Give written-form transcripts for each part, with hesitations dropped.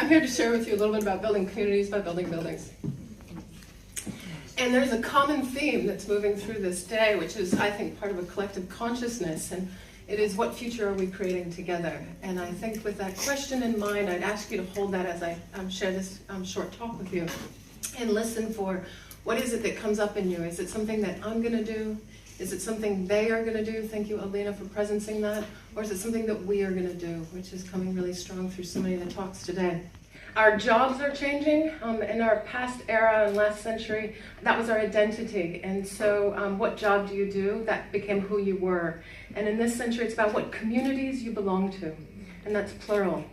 I'm here to share with you a little bit about building communities by building buildings. And there's a common theme that's moving through this day, which is, I think, part of a collective consciousness, and it is, what future are we creating together? And I think with that question in mind, I'd ask you to hold that as I share this short talk with you, and listen for what is it that comes up in you. Is it something that I'm going to do? Is it something they are going to do? Thank you, Alina, for presencing that. Or is it something that we are going to do, which is coming really strong through so many of the talks today? Our jobs are changing. In our past era and last century, that was our identity. And so what job do you do? That became who you were. And in this century, it's about what communities you belong to. And that's plural.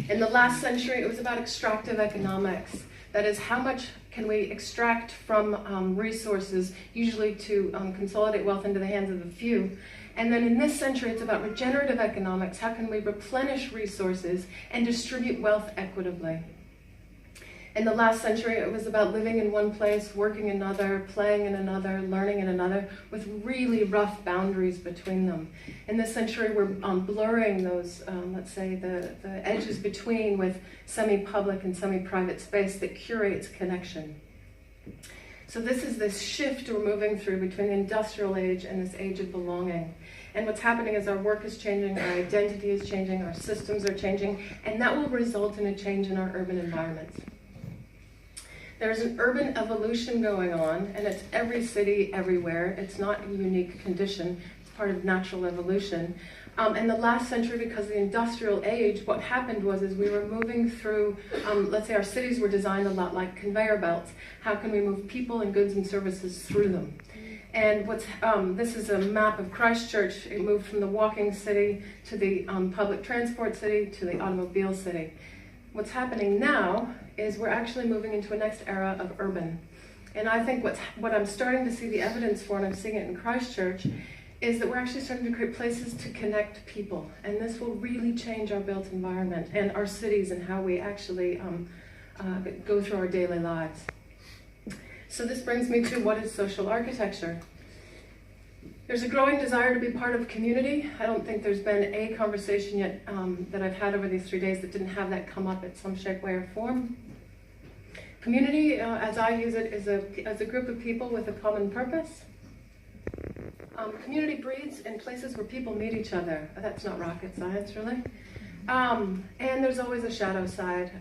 In the last century, it was about extractive economics. That is, how much can we extract from resources, usually to consolidate wealth into the hands of a few. And then in this century, it's about regenerative economics. How can we replenish resources and distribute wealth equitably? In the last century, it was about living in one place, working in another, playing in another, learning in another, with really rough boundaries between them. In this century, we're blurring those, let's say, the edges between, with semi-public and semi-private space that curates connection. So this is this shift we're moving through between the industrial age and this age of belonging. And what's happening is our work is changing, our identity is changing, our systems are changing, and that will result in a change in our urban environments. There's an urban evolution going on, and it's every city, everywhere. It's not a unique condition. It's part of natural evolution. In the last century, because of the industrial age, what happened was we were moving through, let's say our cities were designed a lot like conveyor belts. How can we move people and goods and services through them? And this is a map of Christchurch. It moved from the walking city to the public transport city to the automobile city. What's happening now is we're actually moving into a next era of urban. And I think what I'm starting to see the evidence for, and I'm seeing it in Christchurch, is that we're actually starting to create places to connect people. And this will really change our built environment and our cities and how we actually go through our daily lives. So this brings me to, what is social architecture? There's a growing desire to be part of community. I don't think there's been a conversation yet that I've had over these 3 days that didn't have that come up in some shape, way, or form. Community, as I use it, is a group of people with a common purpose. Community breeds in places where people meet each other. That's not rocket science, really. And there's always a shadow side.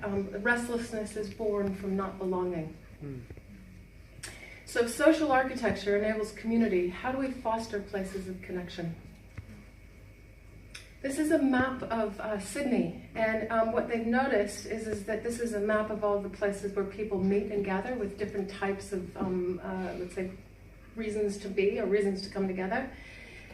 Restlessness is born from not belonging. So if social architecture enables community, how do we foster places of connection? This is a map of Sydney, and what they've noticed is that this is a map of all the places where people meet and gather with different types of, let's say, reasons to be or reasons to come together.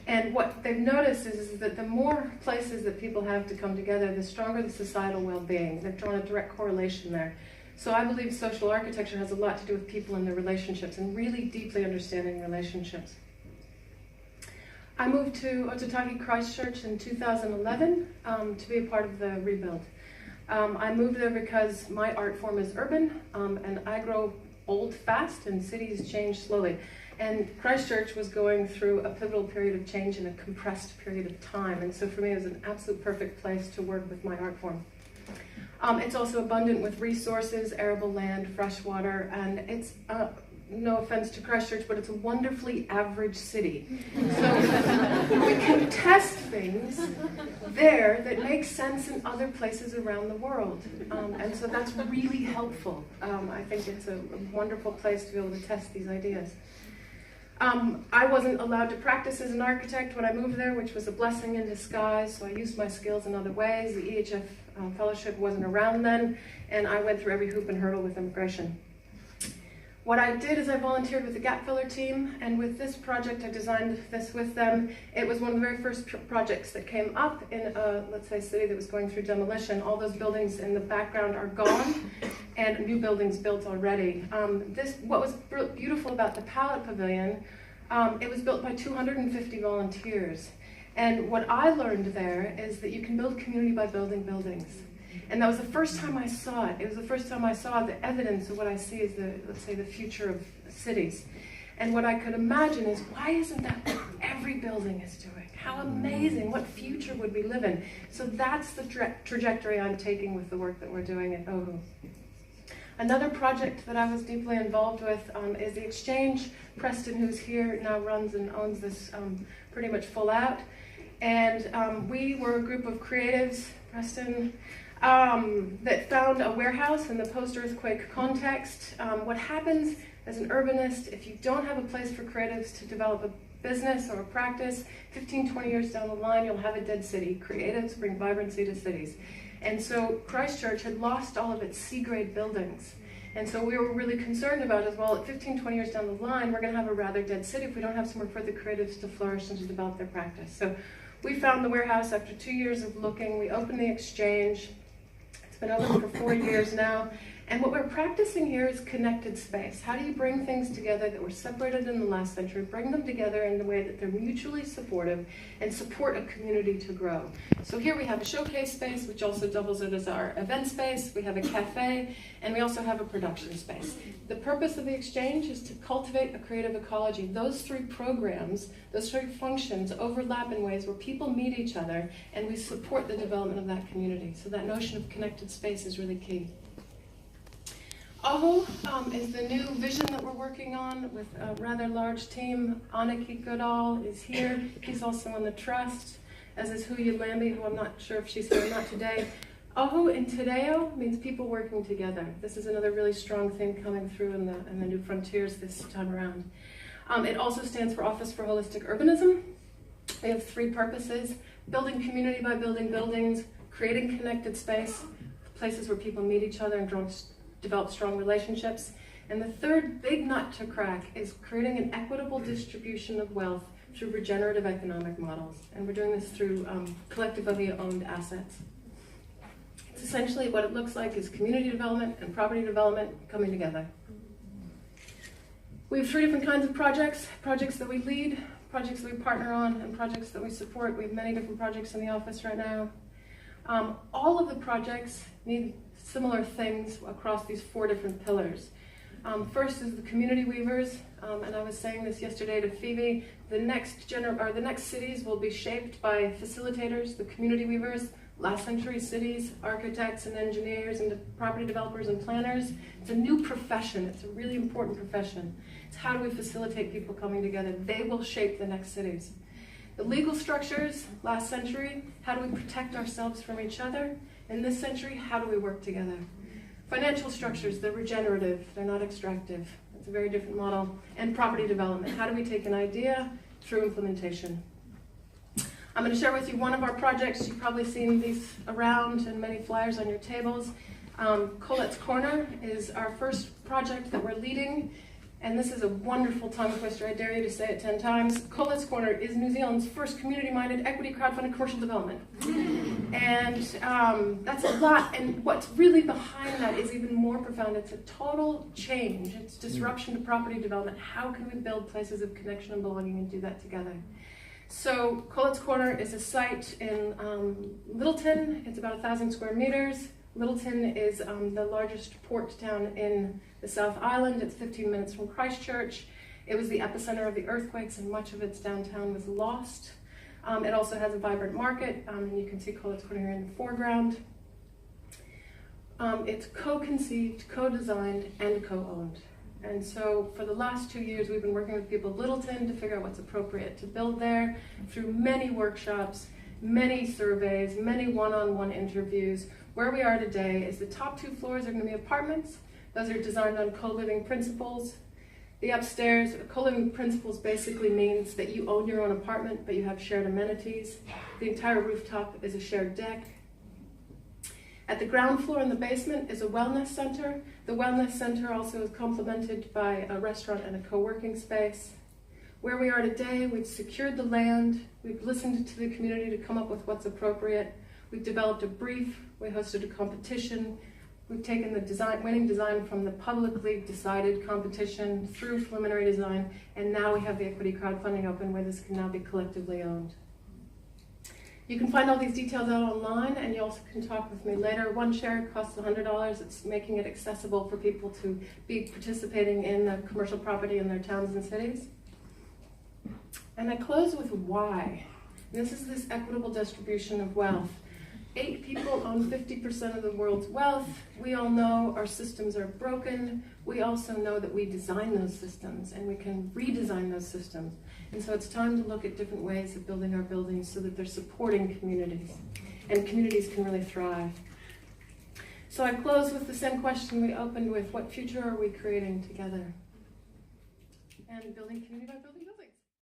And what they've noticed is that the more places that people have to come together, the stronger the societal well-being. They've drawn a direct correlation there. So I believe social architecture has a lot to do with people and their relationships and really deeply understanding relationships. I moved to Ototaki Christchurch in 2011 to be a part of the rebuild. I moved there because my art form is urban, and I grow old fast and cities change slowly. And Christchurch was going through a pivotal period of change in a compressed period of time. And so for me, it was an absolute perfect place to work with my art form. It's also abundant with resources, arable land, fresh water, and it's, no offense to Christchurch, but it's a wonderfully average city. So we can test things there that make sense in other places around the world. And so that's really helpful. I think it's a wonderful place to be able to test these ideas. I wasn't allowed to practice as an architect when I moved there, which was a blessing in disguise, so I used my skills in other ways. The EHF fellowship wasn't around then, and I went through every hoop and hurdle with immigration. What I did is I volunteered with the gap filler team, and with this project, I designed this with them. It was one of the very first projects that came up in a, let's say, city that was going through demolition. All those buildings in the background are gone, and new buildings built already. What was beautiful about the Palette Pavilion, it was built by 250 volunteers. And what I learned there is that you can build community by building buildings. And that was the first time I saw it. It was the first time I saw the evidence of what I see as the, let's say, the future of cities. And what I could imagine is, why isn't that what every building is doing? How amazing, what future would we live in? So that's the trajectory I'm taking with the work that we're doing at OHU. Another project that I was deeply involved with is the Exchange. Preston, who's here, now runs and owns this pretty much full out. And we were a group of creatives, Preston, that found a warehouse in the post-earthquake context. What happens as an urbanist, if you don't have a place for creatives to develop a business or a practice, 15, 20 years down the line, you'll have a dead city. Creatives bring vibrancy to cities. And so Christchurch had lost all of its C-grade buildings. And so we were really concerned about as well, at 15, 20 years down the line, we're going to have a rather dead city if we don't have somewhere for the creatives to flourish and to develop their practice. So we found the warehouse after 2 years of looking. We opened the Exchange. It's been open for 4 years now. And what we're practicing here is connected space. How do you bring things together that were separated in the last century, bring them together in the way that they're mutually supportive and support a community to grow? So here we have a showcase space, which also doubles it as our event space. We have a cafe, and we also have a production space. The purpose of the Exchange is to cultivate a creative ecology. Those three programs, those three functions overlap in ways where people meet each other, and we support the development of that community. So that notion of connected space is really key. OHU is the new vision that we're working on with a rather large team. Aniki Goodall is here. He's also on the trust, as is Huya Lambi, who I'm not sure if she's here or not today. OHU in Tadeo means people working together. This is another really strong thing coming through in the New Frontiers this time around. It also stands for Office for Holistic Urbanism. We have three purposes: building community by building buildings, creating connected space, places where people meet each other and develop strong relationships. And the third big nut to crack is creating an equitable distribution of wealth through regenerative economic models. And we're doing this through collectively owned assets. It's essentially what it looks like is community development and property development coming together. We have three different kinds of projects: projects that we lead, projects that we partner on, and projects that we support. We have many different projects in the office right now. All of the projects need similar things across these four different pillars. First is the community weavers, and I was saying this yesterday to Phoebe. The next cities will be shaped by facilitators, the community weavers, last century cities, architects and engineers and property developers and planners. It's a new profession. It's a really important profession. It's how do we facilitate people coming together? They will shape the next cities. The legal structures, last century, how do we protect ourselves from each other? In this century, how do we work together? Financial structures, they're regenerative, they're not extractive. It's a very different model. And property development, how do we take an idea through implementation? I'm going to share with you one of our projects. You've probably seen these around and many flyers on your tables. Colette's Corner is our first project that we're leading. And this is a wonderful tongue twister. I dare you to say it 10 times. Colette's Corner is New Zealand's first community-minded, equity crowdfunded commercial development. And that's a lot. And what's really behind that is even more profound. It's a total change. It's disruption to property development. How can we build places of connection and belonging and do that together? So Colette's Corner is a site in Littleton. It's about 1,000 square meters. Littleton is the largest port town in the South Island. It's 15 minutes from Christchurch. It was the epicenter of the earthquakes, and much of its downtown was lost. It also has a vibrant market, and you can see Colette's Corner here in the foreground. It's co-conceived, co-designed, and co-owned. And so for the last 2 years, we've been working with people at Littleton to figure out what's appropriate to build there through many workshops, many surveys, many one-on-one interviews. Where we are today is the top 2 floors are going to be apartments. Those are designed on co-living principles. The upstairs, co-living principles basically means that you own your own apartment, but you have shared amenities. The entire rooftop is a shared deck. At the ground floor in the basement is a wellness center. The wellness center also is complemented by a restaurant and a co-working space. Where we are today, we've secured the land. We've listened to the community to come up with what's appropriate. We've developed a brief. We hosted a competition. We've taken the winning design from the publicly decided competition through preliminary design, and now we have the equity crowdfunding open where this can now be collectively owned. You can find all these details out online, and you also can talk with me later. One share costs $100. It's making it accessible for people to be participating in the commercial property in their towns and cities. And I close with why. This is this equitable distribution of wealth. 8 people own 50% of the world's wealth. We all know our systems are broken. We also know that we design those systems and we can redesign those systems. And so it's time to look at different ways of building our buildings so that they're supporting communities and communities can really thrive. So I close with the same question we opened with: what future are we creating together? And building community by building buildings.